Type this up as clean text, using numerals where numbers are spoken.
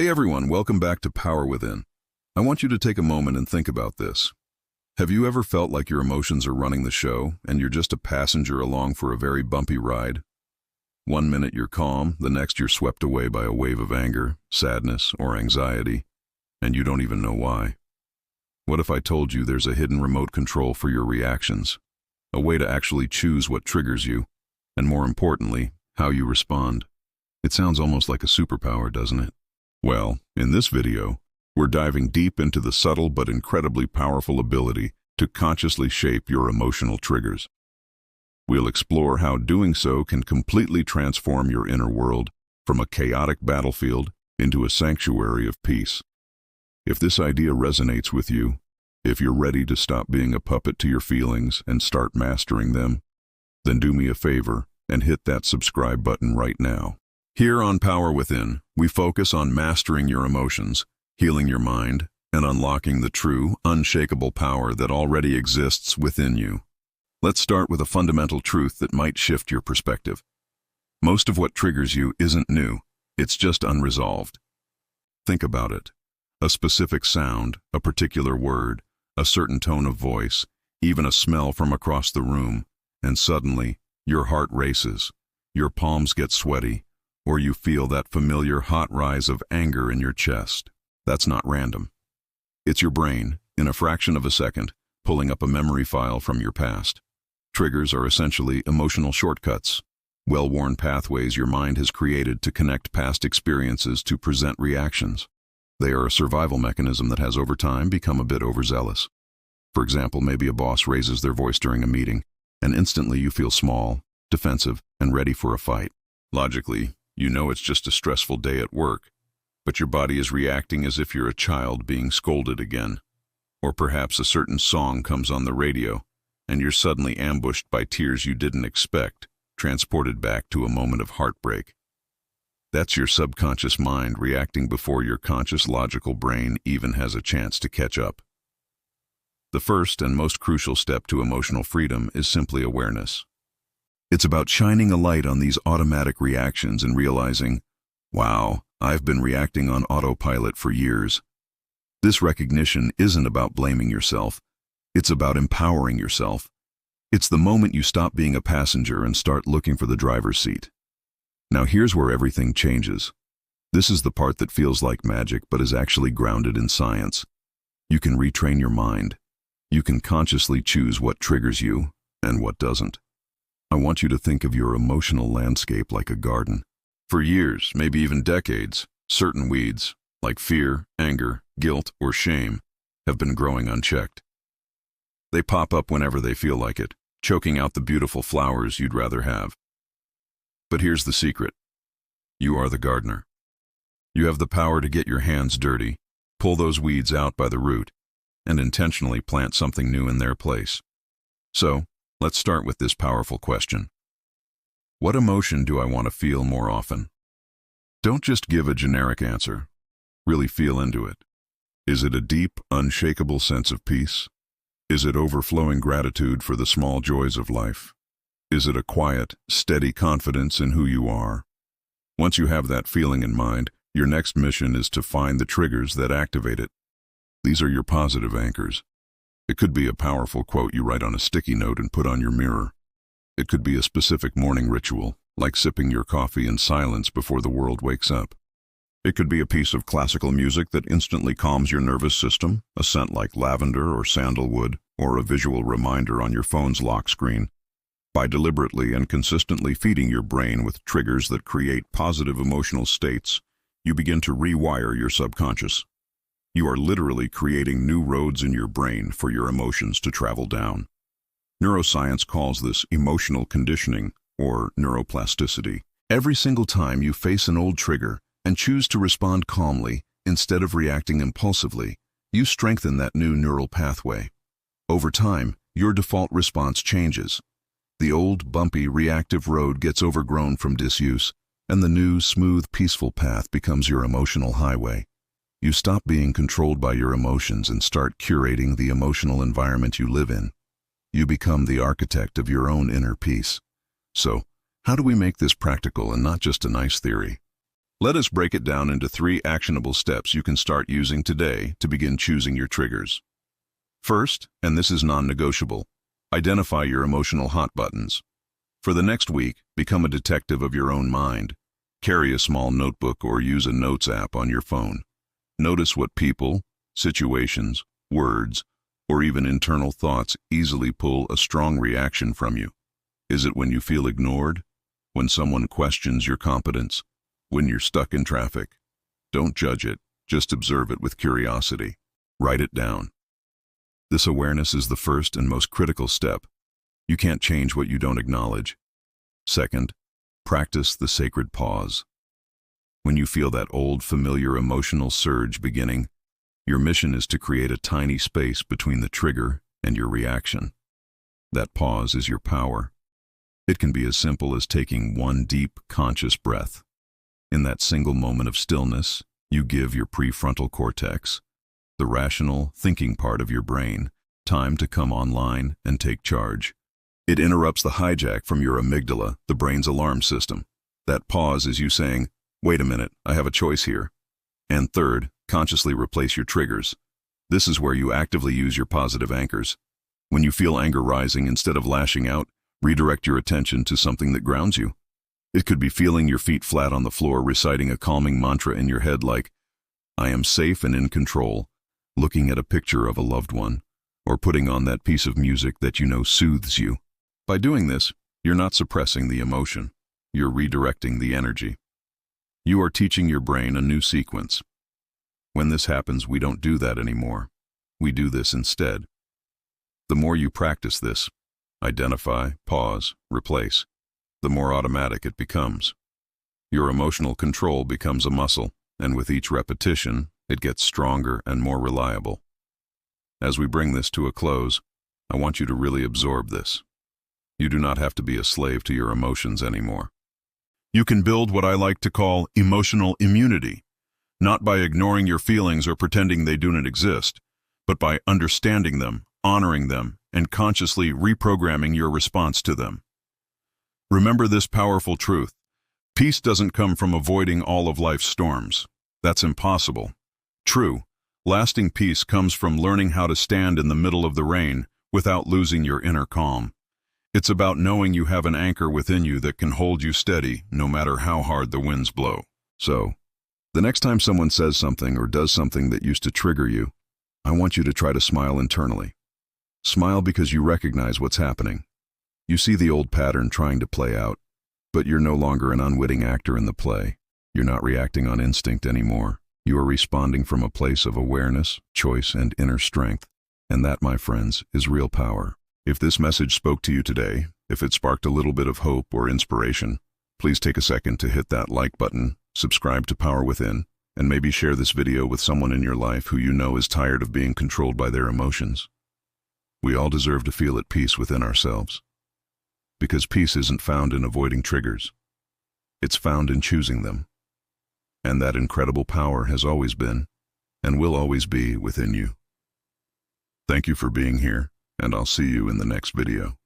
Hey everyone, welcome back to Power Within. I want you to take a moment and think about this. Have you ever felt like your emotions are running the show and you're just a passenger along for a very bumpy ride? One minute you're calm, the next you're swept away by a wave of anger, sadness, or anxiety, and you don't even know why. What if I told you there's a hidden remote control for your reactions? A way to actually choose what triggers you, and more importantly, how you respond. It sounds almost like a superpower, doesn't it? Well, in this video, we're diving deep into the subtle but incredibly powerful ability to consciously shape your emotional triggers. We'll explore how doing so can completely transform your inner world from a chaotic battlefield into a sanctuary of peace. If this idea resonates with you, if you're ready to stop being a puppet to your feelings and start mastering them, then do me a favor and hit that subscribe button right now. Here on Power Within, we focus on mastering your emotions, healing your mind, and unlocking the true, unshakable power that already exists within you. Let's start with a fundamental truth that might shift your perspective. Most of what triggers you isn't new, it's just unresolved. Think about it. A specific sound, a particular word, a certain tone of voice, even a smell from across the room, and suddenly, your heart races, your palms get sweaty, or you feel that familiar hot rise of anger in your chest. That's not random. It's your brain, in a fraction of a second, pulling up a memory file from your past. Triggers are essentially emotional shortcuts, well-worn pathways your mind has created to connect past experiences to present reactions. They are a survival mechanism that has over time become a bit overzealous. For example, maybe a boss raises their voice during a meeting, and instantly you feel small, defensive, and ready for a fight. Logically, you know it's just a stressful day at work, but your body is reacting as if you're a child being scolded again. Or perhaps a certain song comes on the radio, and you're suddenly ambushed by tears you didn't expect, transported back to a moment of heartbreak. That's your subconscious mind reacting before your conscious logical brain even has a chance to catch up. The first and most crucial step to emotional freedom is simply awareness. It's about shining a light on these automatic reactions and realizing, wow, I've been reacting on autopilot for years. This recognition isn't about blaming yourself. It's about empowering yourself. It's the moment you stop being a passenger and start looking for the driver's seat. Now here's where everything changes. This is the part that feels like magic but is actually grounded in science. You can retrain your mind. You can consciously choose what triggers you and what doesn't. I want you to think of your emotional landscape like a garden. For years, maybe even decades, certain weeds, like fear, anger, guilt, or shame, have been growing unchecked. They pop up whenever they feel like it, choking out the beautiful flowers you'd rather have. But here's the secret. You are the gardener. You have the power to get your hands dirty, pull those weeds out by the root, and intentionally plant something new in their place. So, let's start with this powerful question. What emotion do I want to feel more often? Don't just give a generic answer. Really feel into it. Is it a deep, unshakable sense of peace? Is it overflowing gratitude for the small joys of life? Is it a quiet, steady confidence in who you are? Once you have that feeling in mind, your next mission is to find the triggers that activate it. These are your positive anchors. It could be a powerful quote you write on a sticky note and put on your mirror. It could be a specific morning ritual, like sipping your coffee in silence before the world wakes up. It could be a piece of classical music that instantly calms your nervous system, a scent like lavender or sandalwood, or a visual reminder on your phone's lock screen. By deliberately and consistently feeding your brain with triggers that create positive emotional states, you begin to rewire your subconscious. You are literally creating new roads in your brain for your emotions to travel down. Neuroscience calls this emotional conditioning, or neuroplasticity. Every single time you face an old trigger and choose to respond calmly instead of reacting impulsively, you strengthen that new neural pathway. Over time, your default response changes. The old, bumpy, reactive road gets overgrown from disuse, and the new, smooth, peaceful path becomes your emotional highway. You stop being controlled by your emotions and start curating the emotional environment you live in. You become the architect of your own inner peace. So, how do we make this practical and not just a nice theory? Let us break it down into 3 actionable steps you can start using today to begin choosing your triggers. First, and this is non-negotiable, identify your emotional hot buttons. For the next week, become a detective of your own mind. Carry a small notebook or use a notes app on your phone. Notice what people, situations, words, or even internal thoughts easily pull a strong reaction from you. Is it when you feel ignored? When someone questions your competence? When you're stuck in traffic? Don't judge it, just observe it with curiosity. Write it down. This awareness is the first and most critical step. You can't change what you don't acknowledge. Second, practice the sacred pause. When you feel that old, familiar emotional surge beginning, your mission is to create a tiny space between the trigger and your reaction. That pause is your power. It can be as simple as taking one deep, conscious breath. In that single moment of stillness, you give your prefrontal cortex, the rational, thinking part of your brain, time to come online and take charge. It interrupts the hijack from your amygdala, the brain's alarm system. That pause is you saying, "Wait a minute, I have a choice here." And third, consciously replace your triggers. This is where you actively use your positive anchors. When you feel anger rising, instead of lashing out, redirect your attention to something that grounds you. It could be feeling your feet flat on the floor, reciting a calming mantra in your head like, "I am safe and in control," looking at a picture of a loved one, or putting on that piece of music that you know soothes you. By doing this, you're not suppressing the emotion. You're redirecting the energy. You are teaching your brain a new sequence. When this happens, we don't do that anymore. We do this instead. The more you practice this, identify, pause, replace, the more automatic it becomes. Your emotional control becomes a muscle, and with each repetition, it gets stronger and more reliable. As we bring this to a close, I want you to really absorb this. You do not have to be a slave to your emotions anymore. You can build what I like to call emotional immunity, not by ignoring your feelings or pretending they do not exist, but by understanding them, honoring them, and consciously reprogramming your response to them. Remember this powerful truth. Peace doesn't come from avoiding all of life's storms. That's impossible. True, lasting peace comes from learning how to stand in the middle of the rain without losing your inner calm. It's about knowing you have an anchor within you that can hold you steady no matter how hard the winds blow. So, the next time someone says something or does something that used to trigger you, I want you to try to smile internally. Smile because you recognize what's happening. You see the old pattern trying to play out, but you're no longer an unwitting actor in the play. You're not reacting on instinct anymore. You are responding from a place of awareness, choice, and inner strength. And that, my friends, is real power. If this message spoke to you today, if it sparked a little bit of hope or inspiration, please take a second to hit that like button, subscribe to Power Within, and maybe share this video with someone in your life who you know is tired of being controlled by their emotions. We all deserve to feel at peace within ourselves. Because peace isn't found in avoiding triggers. It's found in choosing them. And that incredible power has always been, and will always be, within you. Thank you for being here, and I'll see you in the next video.